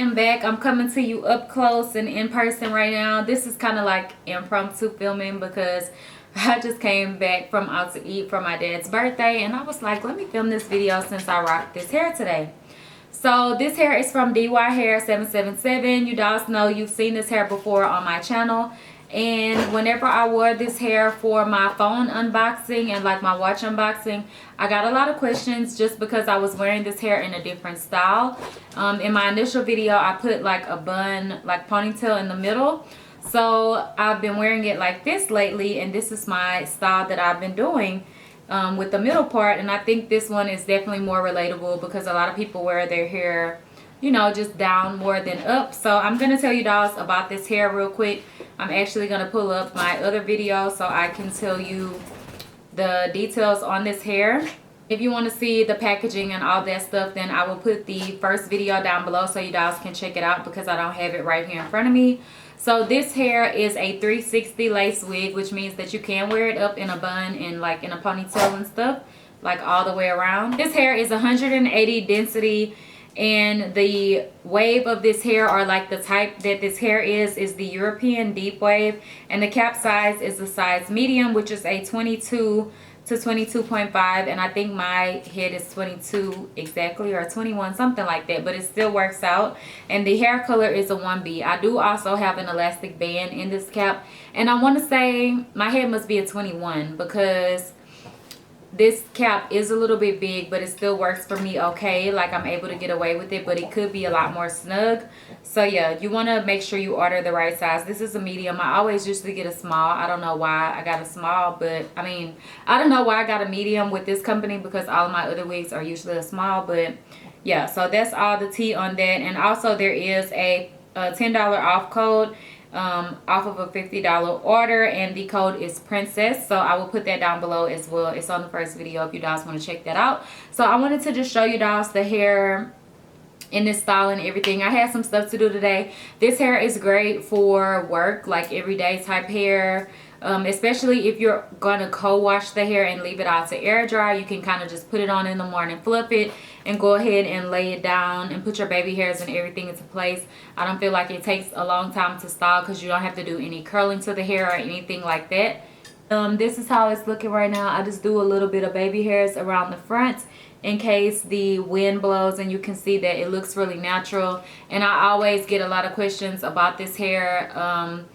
am back. I'm coming to you up close and in person right now. This is kind of like impromptu filming because I just came back from out to eat for my dad's birthday, and I was like, let me film this video since I rocked this hair today. So this hair is from DYHair777. You guys know you've seen this hair before on my channel. And whenever I wore this hair for my phone unboxing and like my watch unboxing, I got a lot of questions just because I was wearing this hair in a different style. In my initial video, I put like a bun, like ponytail in the middle. So I've been wearing it like this lately, and this is my style that I've been doing with the middle part. And I think this one is definitely more relatable because a lot of people wear their hair, you know, just down more than up. So I'm going to tell you guys about this hair real quick. I'm actually going to pull up my other video so I can tell you the details on this hair. If you want to see the packaging and all that stuff, then I will put the first video down below so you guys can check it out because I don't have it right here in front of me. So this hair is a 360 lace wig, which means that you can wear it up in a bun and like in a ponytail and stuff, like all the way around. This hair is 180 density. And the wave of this hair, or like the type that this hair is the European deep wave, and the cap size is the size medium, which is a 22 to 22.5, and I think my head is 22 exactly, or 21, something like that, but it still works out. And the hair color is a 1B. I do also have an elastic band in this cap, and I want to say my head must be a 21 because this cap is a little bit big, but it still works for me okay. Like I'm able to get away with it, but it could be a lot more snug. So yeah, you want to make sure you order the right size. This is a medium. I always usually get a small. I don't know why I got a small, but I mean, I don't know why I got a medium with this company because all of my other wigs are usually a small. But yeah, so that's all the tea on that. And also there is a $10 off code off of a $50 order, and the code is princess. So I will put that down below as well. It's on the first video if you guys want to check that out. So I wanted to just show you guys the hair in this style and everything. I had some stuff to do today. This hair is great for work, like everyday type hair, especially if you're gonna co-wash the hair and leave it out to air dry. You can kind of just put it on in the morning, fluff it, and go ahead and lay it down and put your baby hairs and everything into place. I don't feel like it takes a long time to style because you don't have to do any curling to the hair or anything like that. This is how it's looking right now. I just do a little bit of baby hairs around the front in case the wind blows, and you can see that it looks really natural. And I always get a lot of questions about this hair.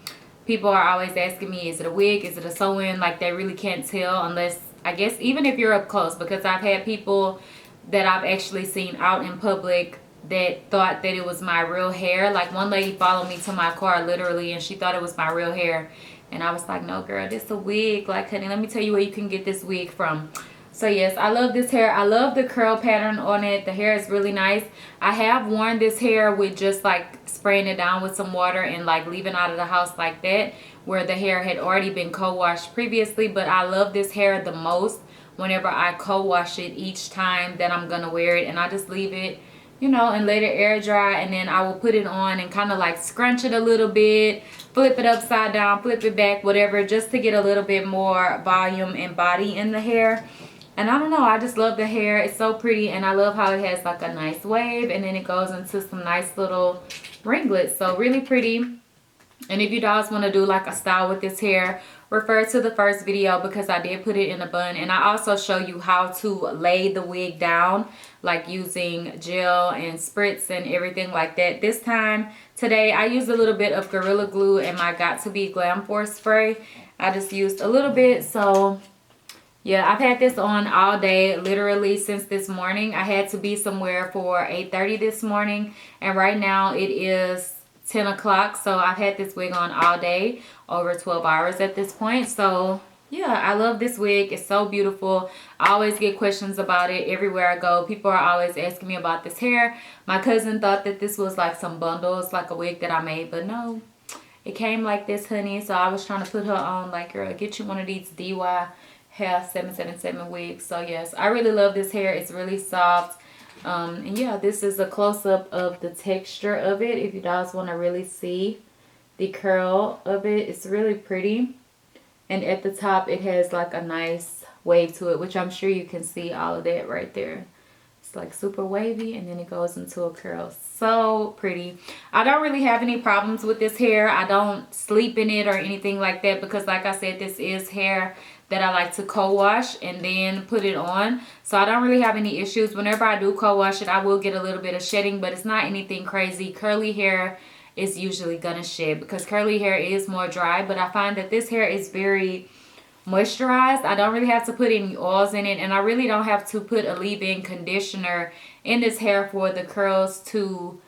People are always asking me, is it a wig, is it a sew-in? Like they really can't tell unless, I guess, even if you're up close, because I've had people that I've actually seen out in public that thought that it was my real hair. Like one lady followed me to my car literally, and she thought it was my real hair. And I was like, no girl, this is a wig. Like, honey, let me tell you where you can get this wig from. So yes, I love this hair. I love the curl pattern on it. The hair is really nice. I have worn this hair with just like spraying it down with some water and like leaving out of the house like that, where the hair had already been co-washed previously. But I love this hair the most whenever I co-wash it each time that I'm gonna wear it, and I just leave it, you know, and let it air dry, and then I will put it on and kind of like scrunch it a little bit, flip it upside down, flip it back, whatever, just to get a little bit more volume and body in the hair. And I don't know, I just love the hair. It's so pretty, and I love how it has like a nice wave, and then it goes into some nice little ringlets. So really pretty. And if you guys want to do like a style with this hair, refer to the first video because I did put it in a bun. And I also show you how to lay the wig down, like using gel and spritz and everything like that. This time, today, I used a little bit of Gorilla Glue and my Got To Be Glam Force spray. I just used a little bit. So yeah, I've had this on all day, literally since this morning. I had to be somewhere for 8:30 this morning, and right now it is 10 o'clock. So I've had this wig on all day, over 12 hours at this point. So yeah, I love this wig. It's so beautiful. I always get questions about it everywhere I go. People are always asking me about this hair. My cousin thought that this was like some bundles, like a wig that I made, but no, it came like this, honey. So I was trying to put her on like, girl, get you one of these DYHair777 wigs. So yes, I really love this hair. It's really soft. And yeah, this is a close-up of the texture of it. If you guys want to really see the curl of it, it's really pretty. And at the top, it has like a nice wave to it, which I'm sure you can see all of that right there. It's like super wavy, and then it goes into a curl. So pretty. I don't really have any problems with this hair. I don't sleep in it or anything like that, because like I said, this is hair that I like to co-wash and then put it on. So I don't really have any issues. Whenever I do co-wash it, I will get a little bit of shedding, but it's not anything crazy. Curly hair is usually gonna shed because curly hair is more dry, but I find that this hair is very moisturized. I don't really have to put any oils in it, and I really don't have to put a leave-in conditioner in this hair for the curls to,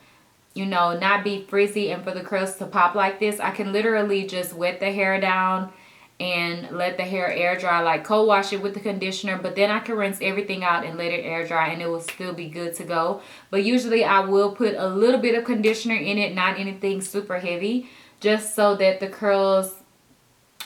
you know, not be frizzy and for the curls to pop like this. I can literally just wet the hair down and let the hair air dry, like co-wash it with the conditioner, but then I can rinse everything out and let it air dry and it will still be good to go. But usually I will put a little bit of conditioner in it, not anything super heavy, just so that the curls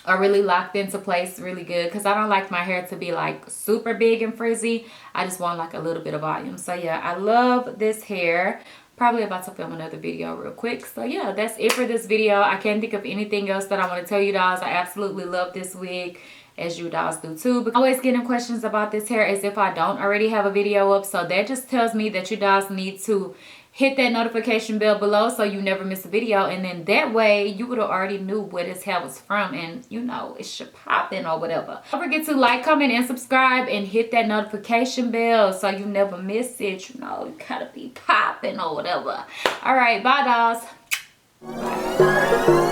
are really locked into place really good, because I don't like my hair to be like super big and frizzy. I just want like a little bit of volume. So yeah, I love this hair. Probably about to film another video real quick. So yeah, that's it for this video. I can't think of anything else that I want to tell you guys. I absolutely love this wig, as you guys do too. But always getting questions about this hair as if I don't already have a video up. So that just tells me that you guys need to hit that notification bell below so you never miss a video, and then that way you would have already knew where this hair was from, and you know it should pop in or whatever. Don't forget to like, comment, and subscribe, and hit that notification bell so you never miss it. You know, you gotta be popping or whatever. All right, bye dolls. Bye.